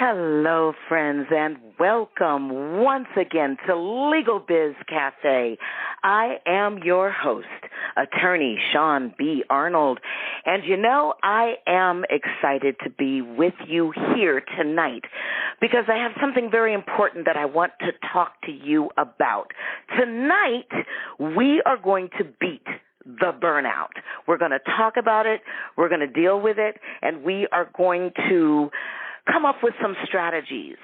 Hello, friends, and welcome once again to Legalbiz Cafe. I am your host, attorney Shaune B. Arnold, and I am excited to be with you here tonight because I have something very important that I want to talk to you about. Tonight, we are going to beat the burnout. We're going to talk about it, we're going to deal with it, and we are going to come up with some strategies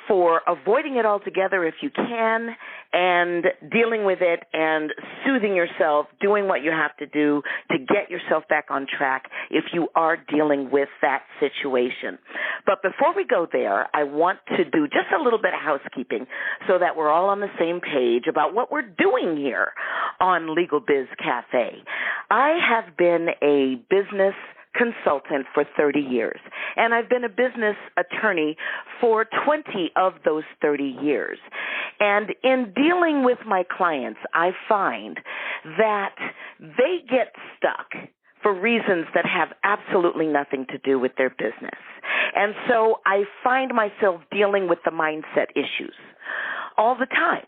for avoiding it altogether if you can, and dealing with it and soothing yourself, doing what you have to do to get yourself back on track if you are dealing with that situation. But before we go there, I want to do just a little bit of housekeeping so that we're all on the same page about what we're doing here on Legalbiz Cafe. I have been a business consultant for 30 years, and I've been a business attorney for 20 of those 30 years. And in dealing with my clients, I find that they get stuck for reasons that have absolutely nothing to do with their business. And so I find myself dealing with the mindset issues all the time.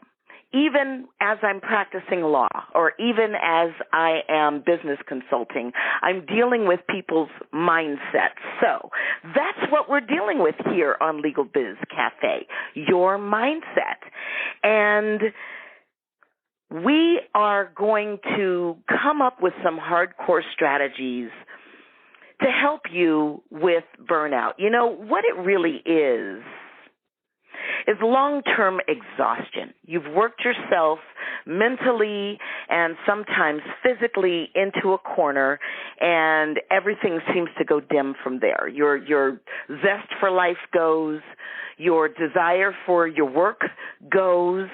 Even as I'm practicing law or even as I am business consulting, I'm dealing with people's mindsets. So that's what we're dealing with here on Legalbiz Cafe, your mindset. And we are going to come up with some hardcore strategies to help you with burnout. You know, what it really is long-term exhaustion. You've worked yourself mentally and sometimes physically into a corner, and everything seems to go dim from there. Your zest for life goes, your desire for your work goes,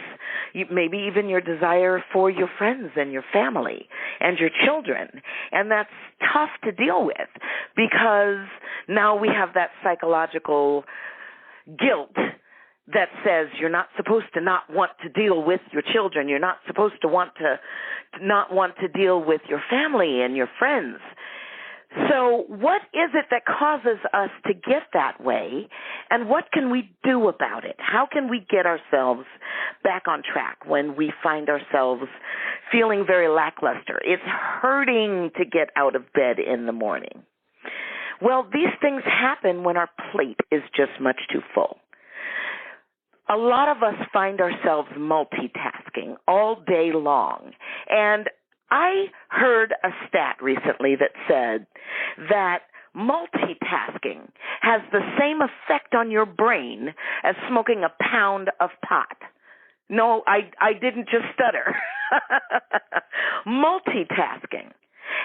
maybe even your desire for your friends and your family and your children. And that's tough to deal with because now we have that psychological guilt that says you're not supposed to not want to deal with your children. You're not supposed to not want to deal with your family and your friends. So what is it that causes us to get that way, and what can we do about it? How can we get ourselves back on track when we find ourselves feeling very lackluster? It's hurting to get out of bed in the morning. Well, these things happen when our plate is just much too full. A lot of us find ourselves multitasking all day long. And I heard a stat recently that said that multitasking has the same effect on your brain as smoking a pound of pot. No, I didn't just stutter. Multitasking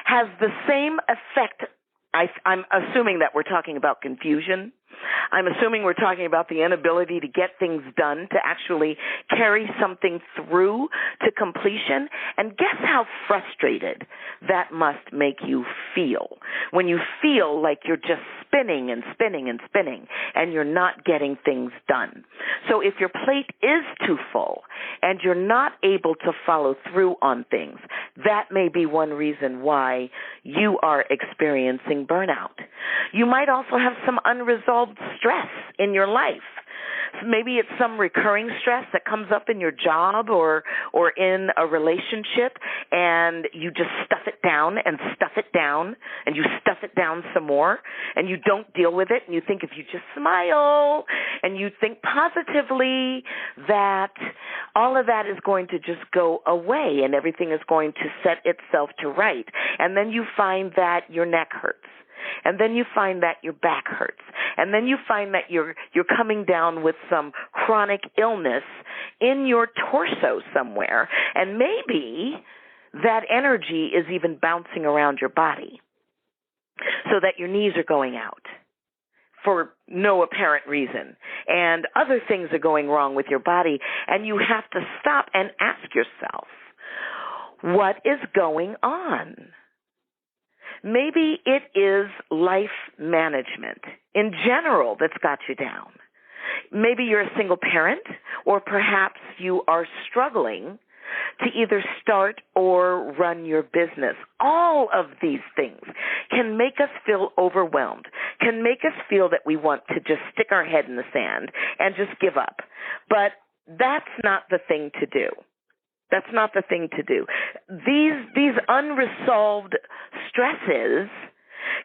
has the same effect. I'm assuming that we're talking about confusion. I'm assuming we're talking about the inability to get things done, to actually carry something through to completion. And guess how frustrated that must make you feel when you feel like you're just spinning and spinning and spinning and you're not getting things done. So if your plate is too full and you're not able to follow through on things, that may be one reason why you are experiencing burnout. You might also have some unresolved stress in your life. Maybe it's some recurring stress that comes up in your job or in a relationship, and you just stuff it down and stuff it down, and you stuff it down some more, and you don't deal with it, and you think if you just smile and you think positively that all of that is going to just go away and everything is going to set itself to right. And then you find that your neck hurts. And then you find that your back hurts. And then you find that you're coming down with some chronic illness in your torso somewhere. And maybe that energy is even bouncing around your body so that your knees are going out for no apparent reason. And other things are going wrong with your body. And you have to stop and ask yourself, what is going on? Maybe it is life management in general that's got you down. Maybe you're a single parent, or perhaps you are struggling to either start or run your business. All of these things can make us feel overwhelmed, can make us feel that we want to just stick our head in the sand and just give up. But that's not the thing to do. That's not the thing to do. These unresolved stresses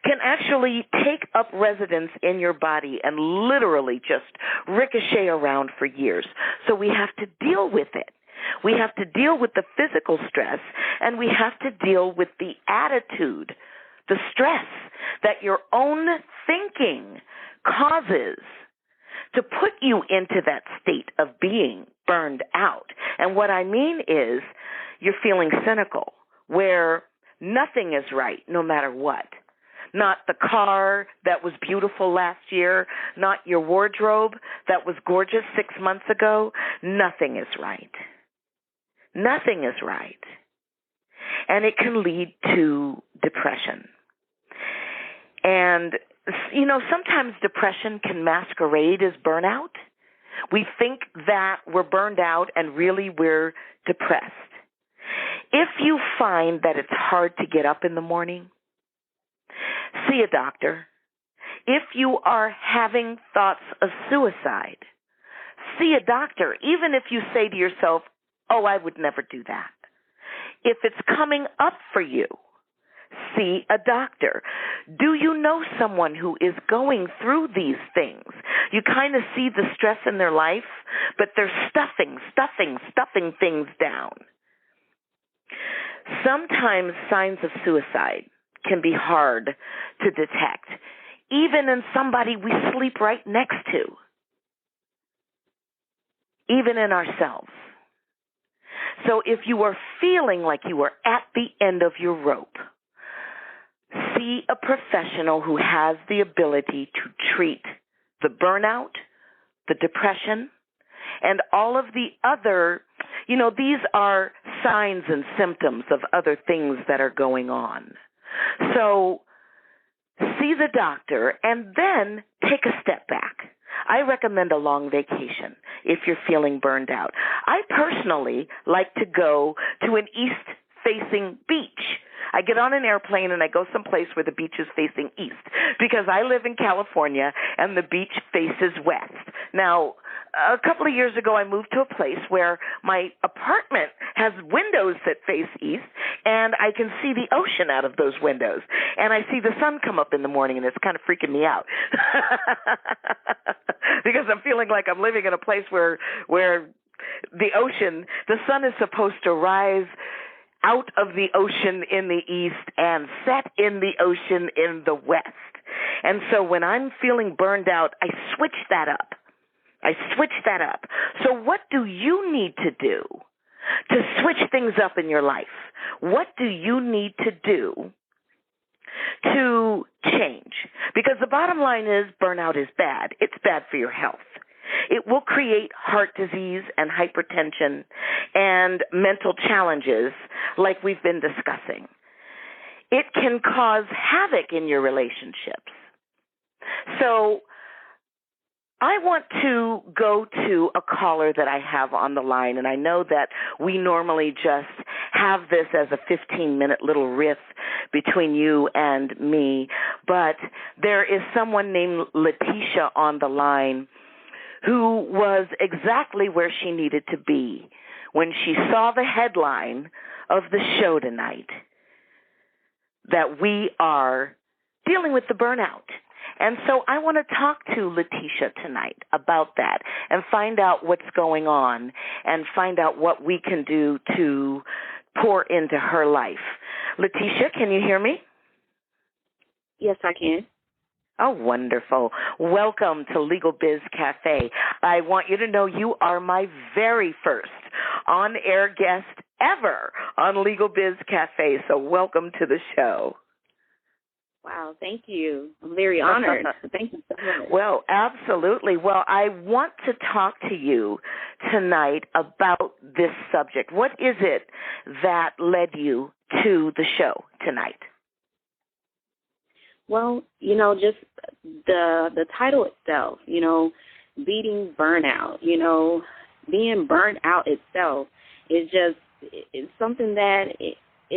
can actually take up residence in your body and literally just ricochet around for years. So we have to deal with it. We have to deal with the physical stress, and we have to deal with the attitude, the stress that your own thinking causes to put you into that state of being burned out. And what I mean is you're feeling cynical, where nothing is right no matter what. Not the car that was beautiful last year, not your wardrobe that was gorgeous 6 months ago. Nothing is right. Nothing is right. And it can lead to depression. And, you know, sometimes depression can masquerade as burnout. We think that we're burned out and really we're depressed. If you find that it's hard to get up in the morning, see a doctor. If you are having thoughts of suicide, see a doctor, even if you say to yourself, oh, I would never do that. If it's coming up for you, see a doctor. Do you know someone who is going through these things? You kind of see the stress in their life, but they're stuffing things down. Sometimes signs of suicide can be hard to detect, even in somebody we sleep right next to, even in ourselves. So if you are feeling like you are at the end of your rope, see a professional who has the ability to treat the burnout, the depression, and all of the other, you know, these are signs and symptoms of other things that are going on. So see the doctor and then take a step back. I recommend a long vacation if you're feeling burned out. I personally like to go to an east-facing beach. I get on an airplane and I go someplace where the beach is facing east because I live in California and the beach faces west. Now, a couple of years ago, I moved to a place where my apartment has windows that face east, and I can see the ocean out of those windows. And I see the sun come up in the morning, and it's kind of freaking me out because I'm feeling like I'm living in a place where the ocean, the sun is supposed to rise out of the ocean in the east and set in the ocean in the west. And so when I'm feeling burned out, I switch that up. So what do you need to do to switch things up in your life? What do you need to do to change? Because the bottom line is burnout is bad. It's bad for your health. It will create heart disease and hypertension and mental challenges like we've been discussing. It can cause havoc in your relationships. So I want to go to a caller that I have on the line, and I know that we normally just have this as a 15-minute little riff between you and me, but there is someone named Letitia on the line who was exactly where she needed to be when she saw the headline of the show tonight, that we are dealing with the burnout. And so I want to talk to Letitia tonight about that and find out what's going on and find out what we can do to pour into her life. Letitia, can you hear me? Yes, I can. Oh, wonderful. Welcome to Legalbiz Cafe. I want you to know you are my very first on-air guest ever on Legalbiz Cafe, so welcome to the show. Wow, thank you. I'm very honored. Thank you so much. Well, absolutely. Well, I want to talk to you tonight about this subject. What is it that led you to the show tonight? Well, just the title itself, beating burnout, being burnt out itself is just it's something that it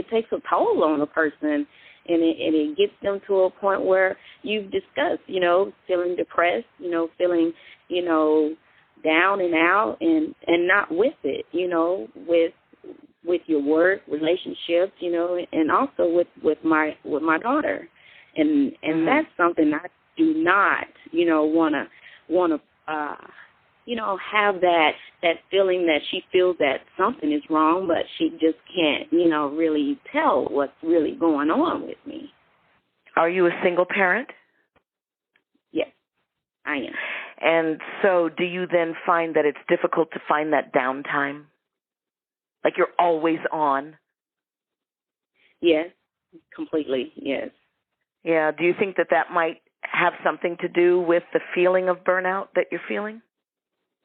takes a toll on a person, and it gets them to a point where you've discussed, feeling depressed, feeling, down and out, and not with it, with your work, relationships, and also with my daughter, and that's something I do not, want to have that feeling that she feels that something is wrong, but she just can't, really tell what's really going on with me. Are you a single parent? Yes, I am. And so do you then find that it's difficult to find that downtime? Like you're always on? Yes, completely, yes. Yeah, do you think that might have something to do with the feeling of burnout that you're feeling?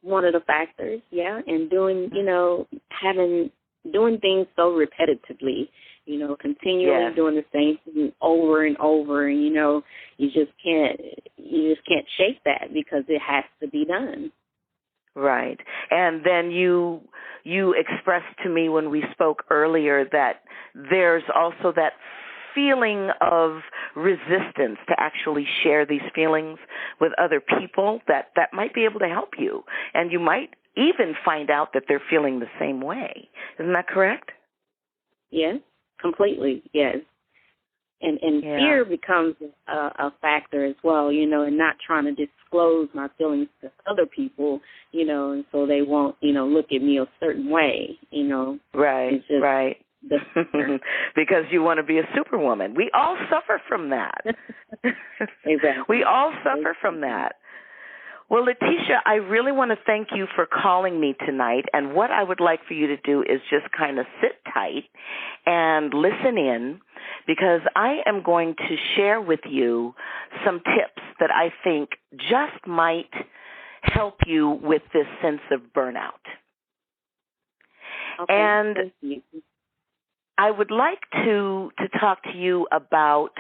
One of the factors, yeah, and doing things so repetitively, continually doing the same thing over and over, and you just can't shake that because it has to be done. Right. And then you expressed to me when we spoke earlier that there's also that feeling of resistance to actually share these feelings with other people that might be able to help you. And you might even find out that they're feeling the same way. Isn't that correct? Yes, completely, yes. And fear becomes a factor as well, and not trying to disclose my feelings to other people, and so they won't, look at me a certain way, Right, right. Because you want to be a superwoman. We all suffer from that. Exactly. We all suffer from that. Well, Letitia, I really want to thank you for calling me tonight, and what I would like for you to do is just kind of sit tight and listen in, because I am going to share with you some tips that I think just might help you with this sense of burnout. Okay. And I would like to talk to you about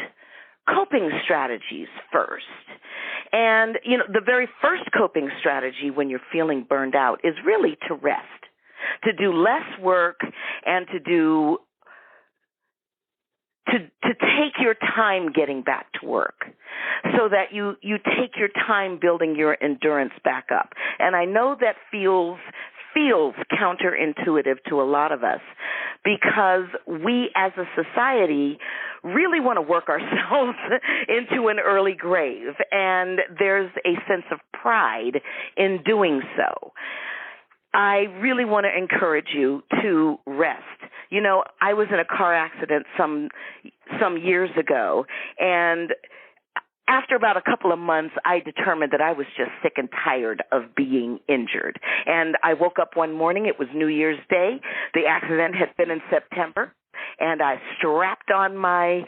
coping strategies first. And, the very first coping strategy when you're feeling burned out is really to rest, to do less work, and to take your time getting back to work so that you take your time building your endurance back up. And I know that feels counterintuitive to a lot of us, because we as a society really want to work ourselves into an early grave, and there's a sense of pride in doing so. I really want to encourage you to rest. I was in a car accident some years ago, and after about a couple of months, I determined that I was just sick and tired of being injured. And I woke up one morning, it was New Year's Day. The accident had been in September, and I strapped on my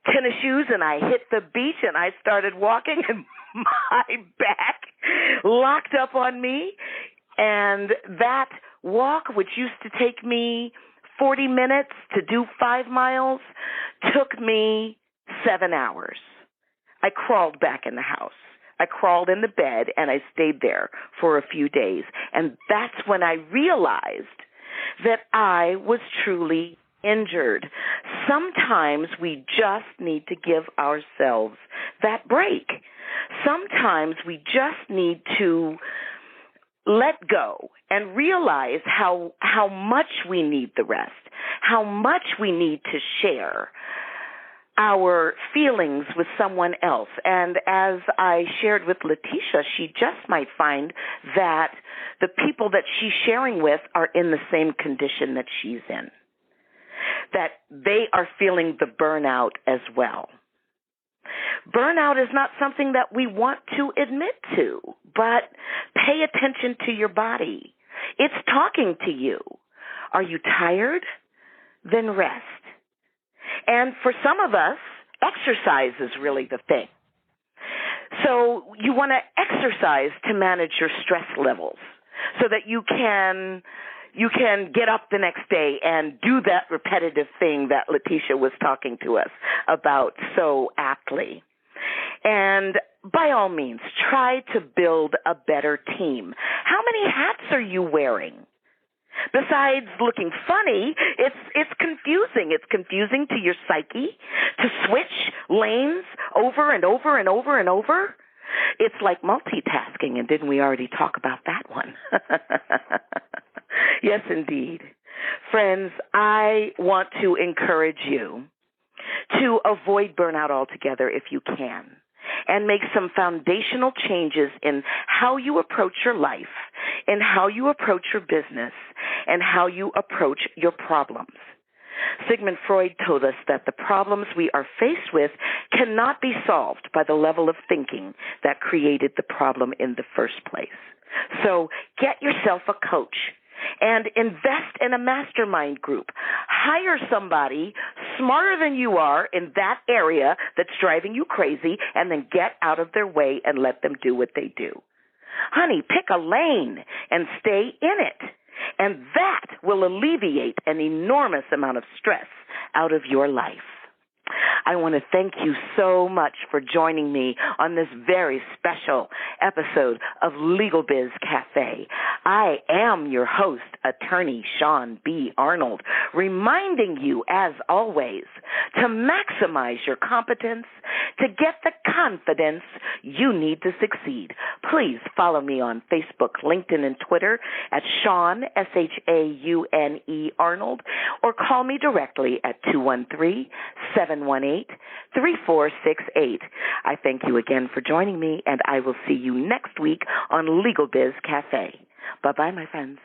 tennis shoes and I hit the beach and I started walking, and my back locked up on me. And that walk, which used to take me 40 minutes to do 5 miles, took me 7 hours. I crawled back in the house. I crawled in the bed, and I stayed there for a few days. And that's when I realized that I was truly injured. Sometimes we just need to give ourselves that break. Sometimes we just need to let go and realize how much we need the rest, how much we need to share our feelings with someone else. And as I shared with Letitia, she just might find that the people that she's sharing with are in the same condition that she's in, that they are feeling the burnout as well. Burnout is not something that we want to admit to, but pay attention to your body. It's talking to you. Are you tired? Then rest. And for some of us, exercise is really the thing. So you want to exercise to manage your stress levels so that you can get up the next day and do that repetitive thing that Letitia was talking to us about so aptly. And by all means, try to build a better team. How many hats are you wearing? Besides looking funny, it's confusing. It's confusing to your psyche to switch lanes over and over and over and over. It's like multitasking, and didn't we already talk about that one? Yes, indeed. Friends, I want to encourage you to avoid burnout altogether if you can, and make some foundational changes in how you approach your life, in how you approach your business, and how you approach your problems. Sigmund Freud told us that the problems we are faced with cannot be solved by the level of thinking that created the problem in the first place. So get yourself a coach and invest in a mastermind group. Hire somebody smarter than you are in that area that's driving you crazy, and then get out of their way and let them do what they do. Honey, pick a lane and stay in it. And that will alleviate an enormous amount of stress out of your life. I want to thank you so much for joining me on this very special episode of Legalbiz Cafe. I am your host, attorney Shaune B. Arnold, reminding you, as always, to maximize your competence, to get the confidence you need to succeed. Please follow me on Facebook, LinkedIn, and Twitter at Shaune, Shaune Arnold, or call me directly at 213-718-3468. I thank you again for joining me, and I will see you next week on Legalbiz Cafe. Bye-bye, my friends.